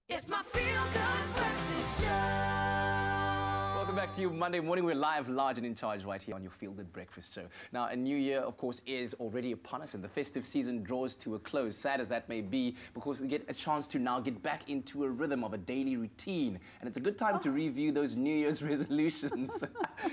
It's my feel-good breakfast show. Welcome back to you Monday morning. We're live, large and in charge right here on your Feel Good Breakfast Show. Now, a new year, of course, is already upon us and the festive season draws to a close. Sad as that may be, because we get a chance to now get back into a rhythm of a daily routine. And it's a good time to review those New Year's resolutions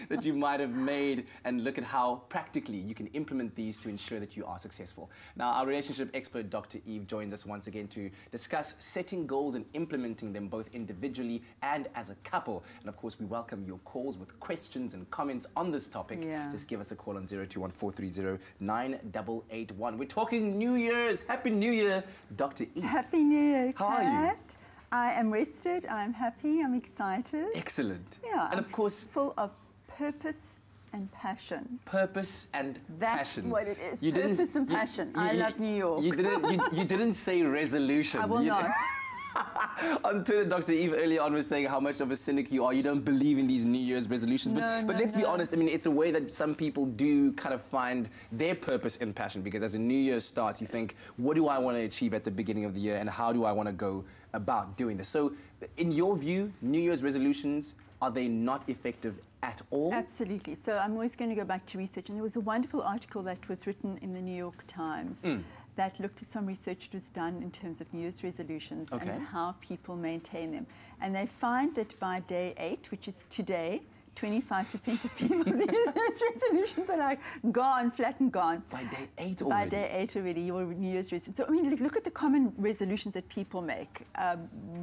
that you might have made and look at how practically you can implement these to ensure that you are successful. Now, our relationship expert, Dr. Eve, joins us once again to discuss setting goals and implementing them both individually and as a couple. And of course, we welcome your calls with questions and comments on this topic. Just give us a call on 021-430-9881. We're talking New Year's. Happy New Year, Dr. E. Happy New Year, How are you? I am rested, I'm happy, I'm excited. Excellent. Yeah, and of course, full of purpose and passion. Purpose and passion. That's what it is. You purpose and passion. I love New York. You didn't say resolution. I will not. On Twitter, Dr. Eve earlier on was saying how much of a cynic you are. You don't believe in these New Year's resolutions. But let's be honest, I mean, it's a way that some people do kind of find their purpose and passion, because as a New Year starts, you think, what do I want to achieve at the beginning of the year and how do I want to go about doing this? So in your view, New Year's resolutions, are they not effective at all? Absolutely. So I'm always going to go back to research. And there was a wonderful article that was written in the New York Times that looked at some research that was done in terms of New Year's resolutions and how people maintain them. And they find that by day 8, which is today, 25% of people's New Year's resolutions are like gone, flat and gone. By day 8 already? By day 8 already, your New Year's resolutions. So, I mean, look at the common resolutions that people make.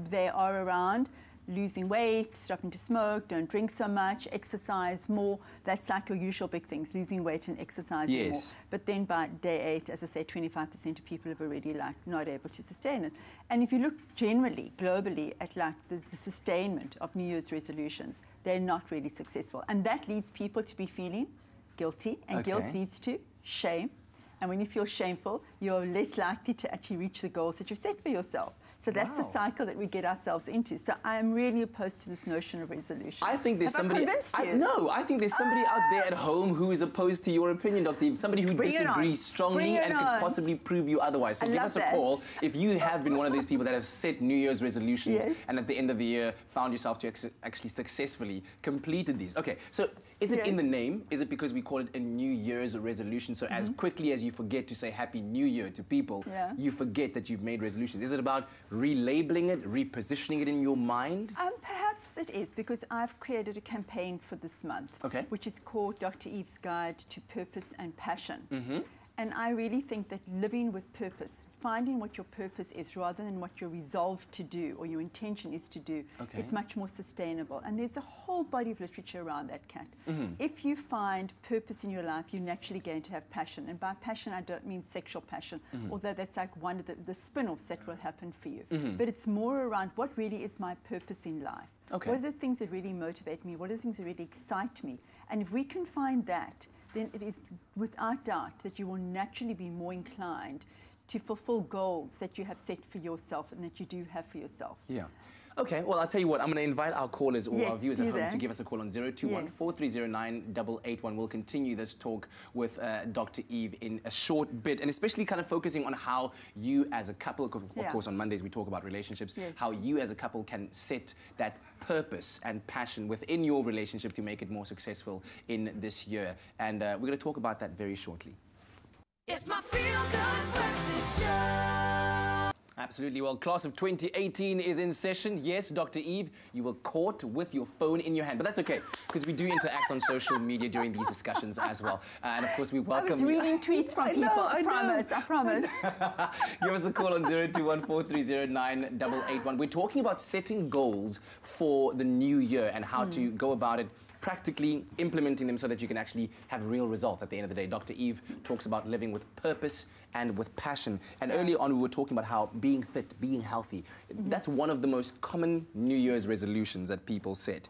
They are around losing weight, stopping to smoke, don't drink so much, exercise more. That's like your usual big things, losing weight and exercising more. But then by day 8, as I say, 25% of people have already not able to sustain it. And if you look generally, globally, at the sustainment of New Year's resolutions, they're not really successful. And that leads people to be feeling guilty, and guilt leads to shame. And when you feel shameful, you're less likely to actually reach the goals that you've set for yourself. So that's a cycle that we get ourselves into. So I am really opposed to this notion of resolution. I think there's somebody. No, I think there's somebody out there at home who is opposed to your opinion, Dr. Eve. Somebody who disagrees strongly and could possibly prove you otherwise. So give us a call if you have been one of those people that have set New Year's resolutions and at the end of the year found yourself to actually successfully completed these. Okay, so is it in the name? Is it because we call it a New Year's resolution? So as quickly as you forget to say Happy New Year to people, you forget that you've made resolutions. Is it about relabeling it, repositioning it in your mind? Perhaps it is, because I've created a campaign for this month, which is called Dr. Eve's Guide to Purpose and Passion. And I really think that living with purpose, finding what your purpose is rather than what you're resolved to do or your intention is to do, is much more sustainable. And there's a whole body of literature around that, Kat. If you find purpose in your life, you're naturally going to have passion. And by passion, I don't mean sexual passion, although that's like one of the spin-offs that will happen for you. But it's more around what really is my purpose in life. What are the things that really motivate me? What are the things that really excite me? And if we can find that, then it is without doubt that you will naturally be more inclined to fulfill goals that you have set for yourself and that you do have for yourself. Okay, well, I'll tell you what, I'm going to invite our callers or our viewers at home to give us a call on 021-430-9881. We'll continue this talk with Dr. Eve in a short bit, and especially kind of focusing on how you as a couple, of course on Mondays we talk about relationships, how you as a couple can set that purpose and passion within your relationship to make it more successful in this year. And we're going to talk about that very shortly. It's my feel-good breakfast show. Absolutely. Well, class of 2018 is in session. Yes, Dr. Eve, you were caught with your phone in your hand. But that's okay, because we do interact on social media during these discussions as well. And of course, we welcome... I was reading tweets from people. I promise. Give us a call on 021-430-9881. We're talking about setting goals for the new year and how to go about it, practically implementing them so that you can actually have real results at the end of the day. Dr. Eve talks about living with purpose and with passion. And earlier on, we were talking about how being fit, being healthy, that's one of the most common New Year's resolutions that people set.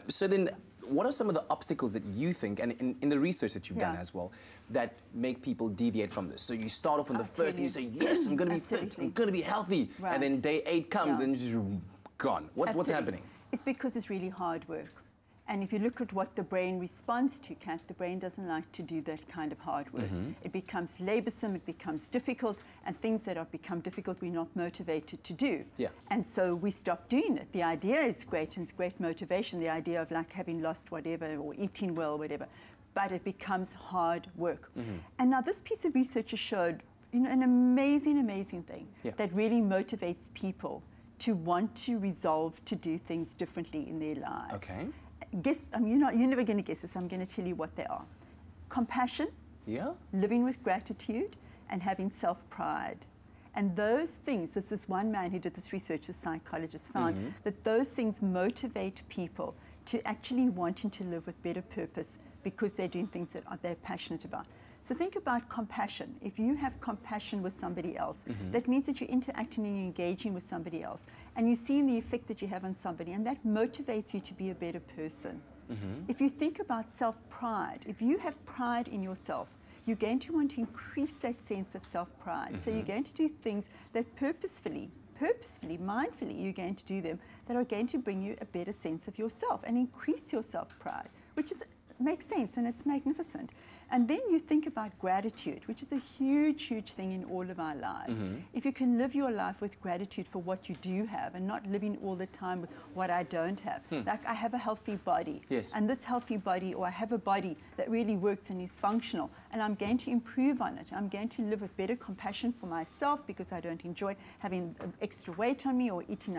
So then, what are some of the obstacles that you think, and in the research that you've done as well, that make people deviate from this? So you start off on the first and you say, yes, I'm going to be fit, I'm going to be healthy. And then day 8 comes and you're just gone. What's happening? It's because it's really hard work. And if you look at what the brain responds to, Kat, the brain doesn't like to do that kind of hard work. It becomes laborsome, it becomes difficult, and things that have become difficult we're not motivated to do. Yeah. And so we stop doing it. The idea is great, and it's great motivation, the idea of like having lost whatever or eating well, whatever. But it becomes hard work. And now this piece of research has showed, you know, an amazing, amazing thing that really motivates people to want to resolve to do things differently in their lives. Okay. Guess, you're never going to guess this. I'm going to tell you what they are. Compassion, living with gratitude, and having self-pride. And those things, this is one man who did this research, a psychologist, found that those things motivate people to actually wanting to live with better purpose because they're doing things that they're passionate about. So think about compassion. If you have compassion with somebody else, that means that you're interacting and you're engaging with somebody else, and you're seeing the effect that you have on somebody, and that motivates you to be a better person. If you think about self-pride, if you have pride in yourself, you're going to want to increase that sense of self-pride. So you're going to do things that purposefully, mindfully, you're going to do them that are going to bring you a better sense of yourself and increase your self-pride, which makes sense and it's magnificent. And then you think about gratitude, which is a huge, huge thing in all of our lives. If you can live your life with gratitude for what you do have and not living all the time with what I don't have. Like I have a healthy body, and this healthy body, or I have a body that really works and is functional, and I'm going to improve on it. I'm going to live with better compassion for myself because I don't enjoy having extra weight on me or eating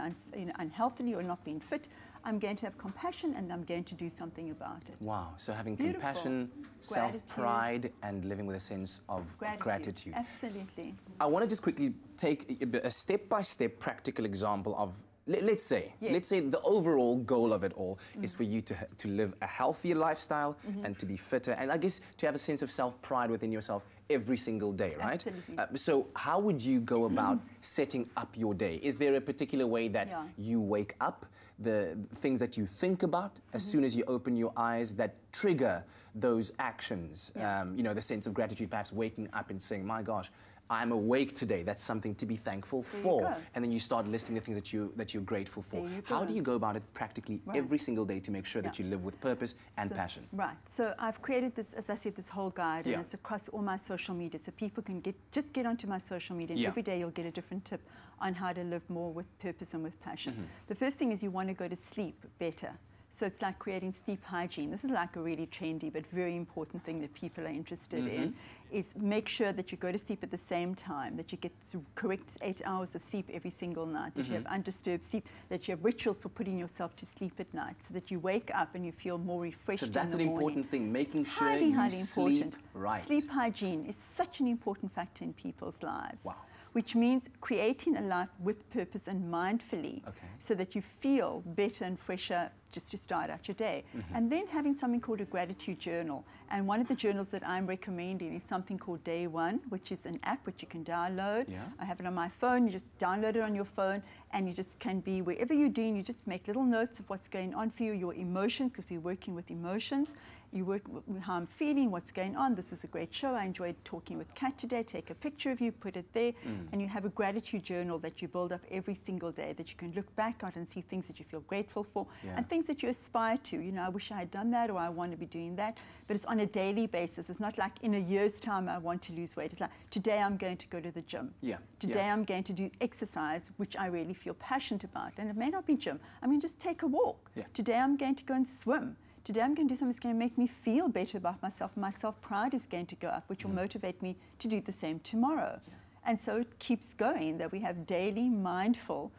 unhealthily or not being fit. I'm going to have compassion and I'm going to do something about it. Wow. So having compassion, self-pride, and living with a sense of gratitude. Absolutely. I want to just quickly take a step-by-step practical example of, let's say the overall goal of it all is for you to live a healthier lifestyle and to be fitter, and I guess to have a sense of self-pride within yourself every single day, right? Absolutely. So how would you go about setting up your day? Is there a particular way that you wake up, the things that you think about as soon as you open your eyes that trigger those actions? You know, the sense of gratitude, perhaps waking up and saying, my gosh, I'm awake today. That's something to be thankful for. And then you start listing the things that you're grateful for. How do you go about it practically every single day to make sure that you live with purpose and passion? Right. So I've created this, as I said, this whole guide, and it's across all my social media, so people can just get onto my social media, and every day you'll get a different tip on how to live more with purpose and with passion. The first thing is you want to go to sleep better. So it's like creating sleep hygiene. This is like a really trendy but very important thing that people are interested in, is make sure that you go to sleep at the same time, that you get correct 8 hours of sleep every single night, that you have undisturbed sleep, that you have rituals for putting yourself to sleep at night, so that you wake up and you feel more refreshed in the morning. So that's an important thing, making sure highly, you highly sleep important. right. Sleep hygiene is such an important factor in people's lives. Wow. Which means creating a life with purpose and mindfully, so that you feel better and fresher just to start out your day. And then having something called a gratitude journal. And one of the journals that I'm recommending is something called Day One, which is an app which you can download. I have it on my phone. You just download it on your phone, and you just can be wherever you're doing, you just make little notes of what's going on for you, your emotions, because we're working with emotions. You work with how I'm feeling, what's going on. This was a great show. I enjoyed talking with Kat today. Take a picture of you, put it there, and you have a gratitude journal that you build up every single day that you can look back on and see things that you feel grateful for and things that you aspire to. You know, I wish I had done that, or I want to be doing that. But it's on a daily basis. It's not like in a year's time I want to lose weight. It's like, today I'm going to go to the gym. Today I'm going to do exercise, which I really feel passionate about. And it may not be gym. I mean, just take a walk. Today I'm going to go and swim. Today I'm going to do something that's going to make me feel better about myself. My self-pride is going to go up, which will motivate me to do the same tomorrow. And so it keeps going, that we have daily mindful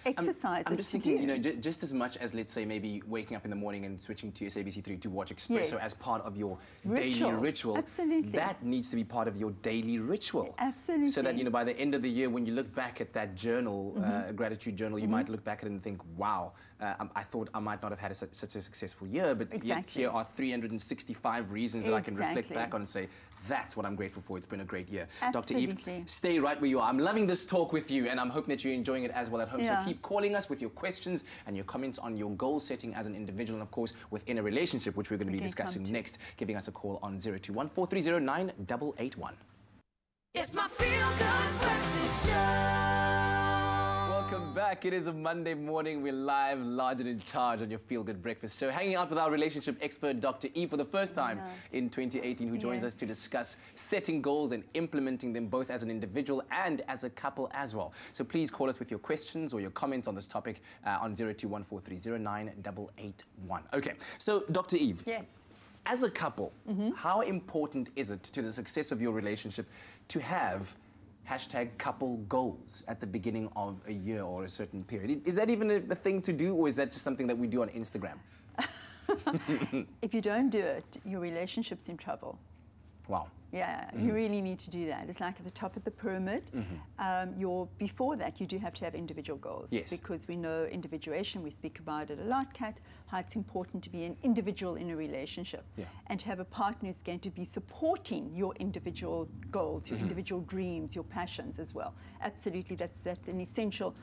exercises. I'm just thinking, you know, just as much as, let's say, maybe waking up in the morning and switching to SABC3 to watch Expresso as part of your daily ritual. Absolutely. That needs to be part of your daily ritual. Absolutely. So that, you know, by the end of the year, when you look back at that journal, gratitude journal, you might look back at it and think, wow, I thought I might not have had such a successful year, but here are 365 reasons that I can reflect back on and say, that's what I'm grateful for. It's been a great year. Absolutely. Dr. Eve, stay right where you are. I'm loving this talk with you, and I'm hoping that you're enjoying it as well at home. So keep calling us with your questions and your comments on your goal setting as an individual, and of course within a relationship, which we're going to be discussing next. Giving us a call on 021 430 9881. It's my feel-good breakfast show. Welcome back. It is a Monday morning. We're live, large and in charge on your Feel Good Breakfast Show. Hanging out with our relationship expert, Dr. Eve, for the first time in 2018, who joins us to discuss setting goals and implementing them both as an individual and as a couple as well. So please call us with your questions or your comments on this topic on 0214309881. Okay, so Dr. Eve. Yes. As a couple, how important is it to the success of your relationship to have #couple goals at the beginning of a year or a certain period? Is that even a thing to do, or is that just something that we do on Instagram? If you don't do it, your relationship's in trouble. Wow. Yeah, you really need to do that. It's like at the top of the pyramid. Before that, you do have to have individual goals. Yes. Because we know individuation, we speak about it a lot, Kat, how it's important to be an individual in a relationship. Yeah. And to have a partner who's going to be supporting your individual goals, your individual dreams, your passions as well. Absolutely, that's an essential.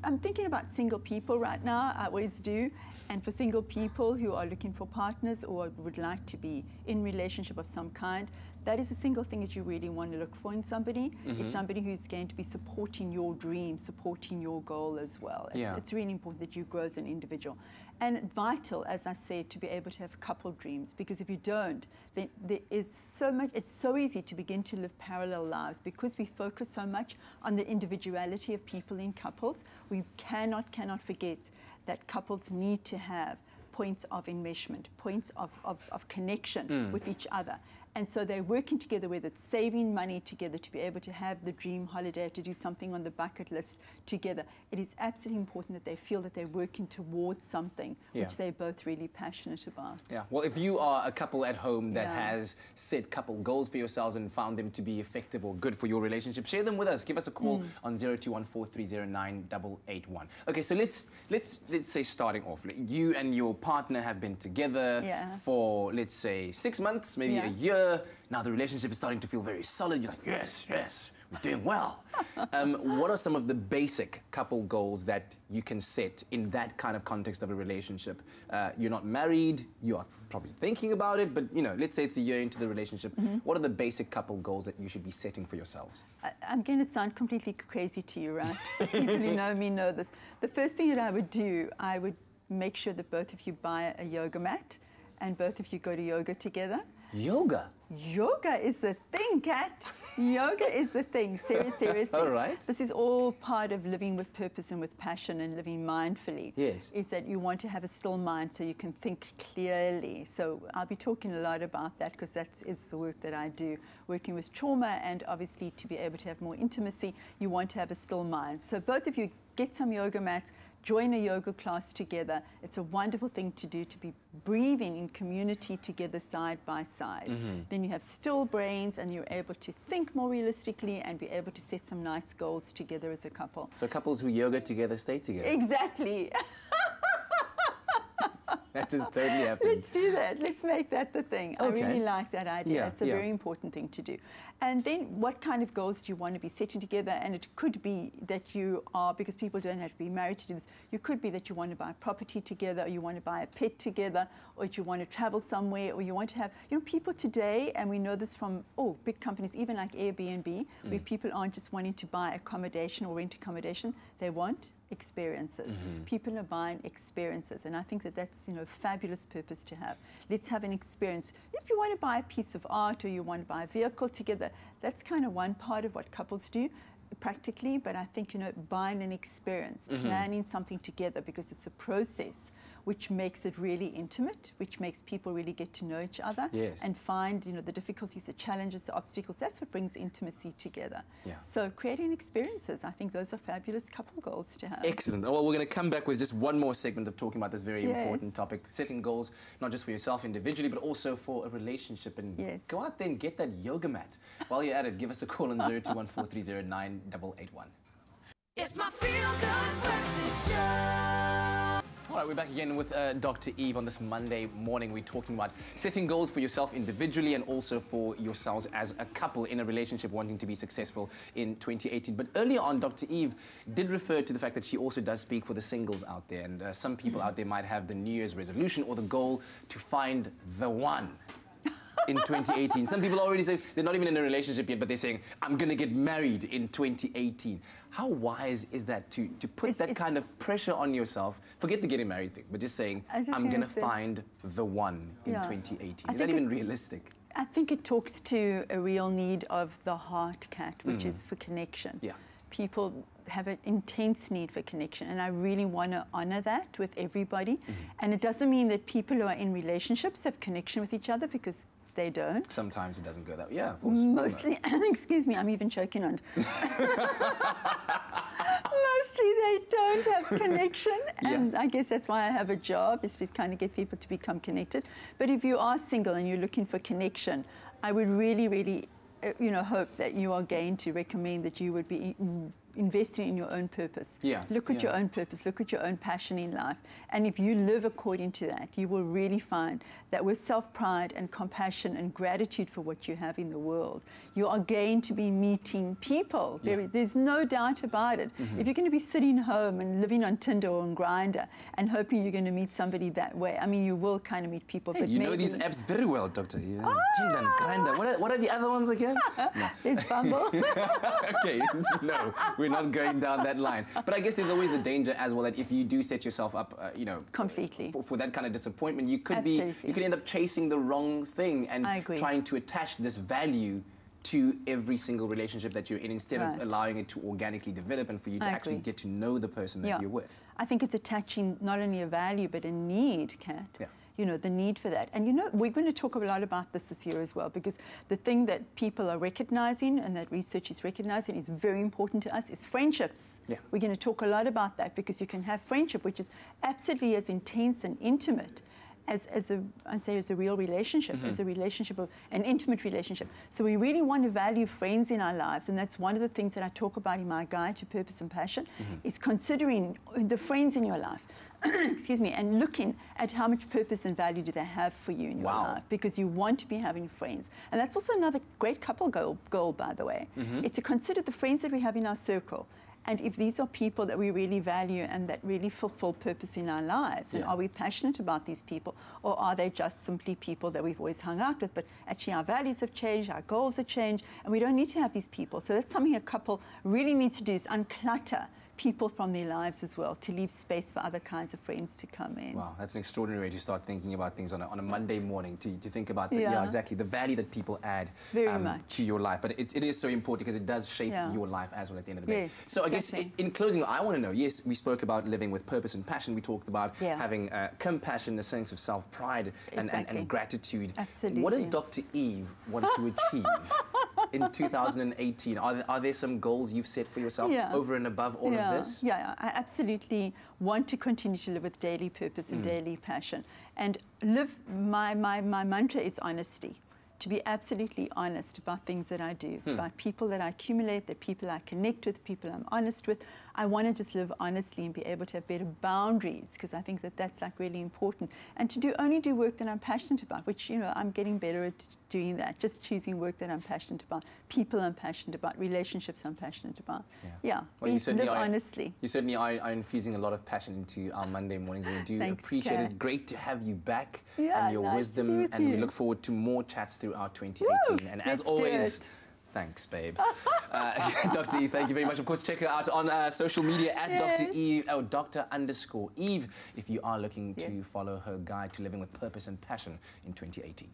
I'm thinking about single people right now, I always do, and for single people who are looking for partners or would like to be in relationship of some kind, that is a single thing that you really want to look for in somebody, is somebody who's going to be supporting your dream, supporting your goal as well. It's really important that you grow as an individual. And vital, as I said, to be able to have couple dreams, because if you don't, then there is so much, it's so easy to begin to live parallel lives because we focus so much on the individuality of people in couples. We cannot forget that couples need to have points of enmeshment, points of connection with each other. And so they're working together, whether it's saving money together to be able to have the dream holiday, to do something on the bucket list together. It is absolutely important that they feel that they're working towards something which they're both really passionate about. Yeah. Well, if you are a couple at home that has set couple goals for yourselves and found them to be effective or good for your relationship, share them with us. Give us a call on 0214309881. Okay, so let's say starting off, you and your partner have been together for, let's say, 6 months, maybe a year. Now the relationship is starting to feel very solid. You're like, yes, we're doing well. What are some of the basic couple goals that you can set in that kind of context of a relationship? You're not married, you are probably thinking about it, but let's say it's a year into the relationship. What are the basic couple goals that you should be setting for yourselves? I'm going to sound completely crazy to you, right? People who know me know this. The first thing that I would do, I would make sure that both of you buy a yoga mat and both of you go to yoga together. Yoga? Yoga is the thing, Kat. Yoga is the thing, seriously. All right. This is all part of living with purpose and with passion and living mindfully. Yes. Is that you want to have a still mind so you can think clearly. So I'll be talking a lot about that because that is the work that I do, working with trauma, and obviously to be able to have more intimacy, you want to have a still mind. So both of you get some yoga mats, join a yoga class together. It's a wonderful thing to do, to be breathing in community together side by side. Then you have still brains and you're able to think more realistically and be able to set some nice goals together as a couple. So couples who yoga together stay together? Exactly. That just totally happens. Let's do that. Let's make that the thing. Okay. I really like that idea. It's a very important thing to do. And then what kind of goals do you want to be setting together? And it could be that you are, because people don't have to be married to do this, you could be that you want to buy property together, or you want to buy a pet together, or you want to travel somewhere, or you want to have, people today, and we know this from big companies, even like Airbnb, where people aren't just wanting to buy accommodation or rent accommodation, they want experiences. People are buying experiences, and I think that that's a fabulous purpose to have. Let's have an experience. If you want to buy a piece of art or you want to buy a vehicle together, that's kind of one part of what couples do practically, but I think buying an experience, planning something together, because it's a process which makes it really intimate, which makes people really get to know each other and find, the difficulties, the challenges, the obstacles. That's what brings intimacy together. So creating experiences, I think those are fabulous couple goals to have. Excellent. Well, we're going to come back with just one more segment of talking about this very important topic, setting goals, not just for yourself individually, but also for a relationship. And go out there and get that yoga mat. While you're at it, give us a call on 0214309881. It's my Feel Good Breakfast Show. All right, we're back again with Dr. Eve on this Monday morning. We're talking about setting goals for yourself individually and also for yourselves as a couple in a relationship wanting to be successful in 2018. But earlier on, Dr. Eve did refer to the fact that she also does speak for the singles out there. And some people out there might have the New Year's resolution or the goal to find the one. in 2018. Some people already say they're not even in a relationship yet, but they're saying, I'm going to get married in 2018. How wise is that to put that kind of pressure on yourself? Forget the getting married thing, but just saying, I'm going to find the one in 2018. Is that even realistic? I think it talks to a real need of the heart, Kat, which is for connection. Yeah. People have an intense need for connection, and I really want to honor that with everybody. And it doesn't mean that people who are in relationships have connection with each other, because they don't. Sometimes it doesn't go that way. Yeah, of course. Mostly, excuse me, I'm even choking on. Mostly they don't have connection, and I guess that's why I have a job, is to kind of get people to become connected. But if you are single and you're looking for connection, I would really, really hope that you are going to recommend that you would be investing in your own purpose. Look at your own purpose, look at your own passion in life. And if you live according to that, you will really find that with self-pride and compassion and gratitude for what you have in the world, you are going to be meeting people. There's no doubt about it. If you're going to be sitting home and living on Tinder or on Grindr and hoping you're going to meet somebody that way, I mean, you will kind of meet people. Hey, but you know these apps very well, Doctor. Tinder and Grindr. What are the other ones again? No. There's Bumble. Okay, no, we're not going down that line. But I guess there's always the danger as well that if you do set yourself up, completely for that kind of disappointment, you could Absolutely. you could end up chasing the wrong thing and trying to attach this value to every single relationship that you're in, instead of allowing it to organically develop and for you to actually get to know the person that you're with. I think it's attaching not only a value but a need, Kat. The need for that. And we're going to talk a lot about this year as well, because the thing that people are recognizing and that research is recognizing is very important to us is friendships. We're going to talk a lot about that, because you can have friendship which is absolutely as intense and intimate as a real relationship, as a relationship, an intimate relationship. So we really want to value friends in our lives, and that's one of the things that I talk about in my guide to purpose and passion, is considering the friends in your life. Excuse me, and looking at how much purpose and value do they have for you in your life, because you want to be having friends. And that's also another great couple goal, by the way, is to consider the friends that we have in our circle. And if these are people that we really value and that really fulfill purpose in our lives, and are we passionate about these people, or are they just simply people that we've always hung out with, but actually our values have changed, our goals have changed, and we don't need to have these people. So that's something a couple really needs to do, is unclutter people from their lives as well, to leave space for other kinds of friends to come in. Wow, that's an extraordinary way to start thinking about things on a Monday morning, to think about exactly the value that people add to your life. But it is so important, because it does shape your life as well at the end of the day. So I guess in closing, I want to know, yes, we spoke about living with purpose and passion. We talked about having compassion, a sense of self-pride and gratitude. Absolutely. What does Dr. Eve want to achieve in 2018? Are there some goals you've set for yourself over and above all of this? Yeah, I absolutely want to continue to live with daily purpose and daily passion. And my mantra is honesty. To be absolutely honest about things that I do, about people that I accumulate, the people I connect with, people I'm honest with. I want to just live honestly and be able to have better boundaries, because I think that that's really important. And to only do work that I'm passionate about, which, I'm getting better at doing that, just choosing work that I'm passionate about, people I'm passionate about, relationships I'm passionate about. Well, live honestly. You certainly are infusing a lot of passion into our Monday mornings, and we do appreciate it. Great to have you back, and your wisdom, and we look forward to more chats throughout 2018. And as always, thanks, babe. Dr. Eve, thank you very much. Of course, check her out on social media at Dr. Eve, or Dr._Eve, if you are looking to follow her guide to living with purpose and passion in 2018.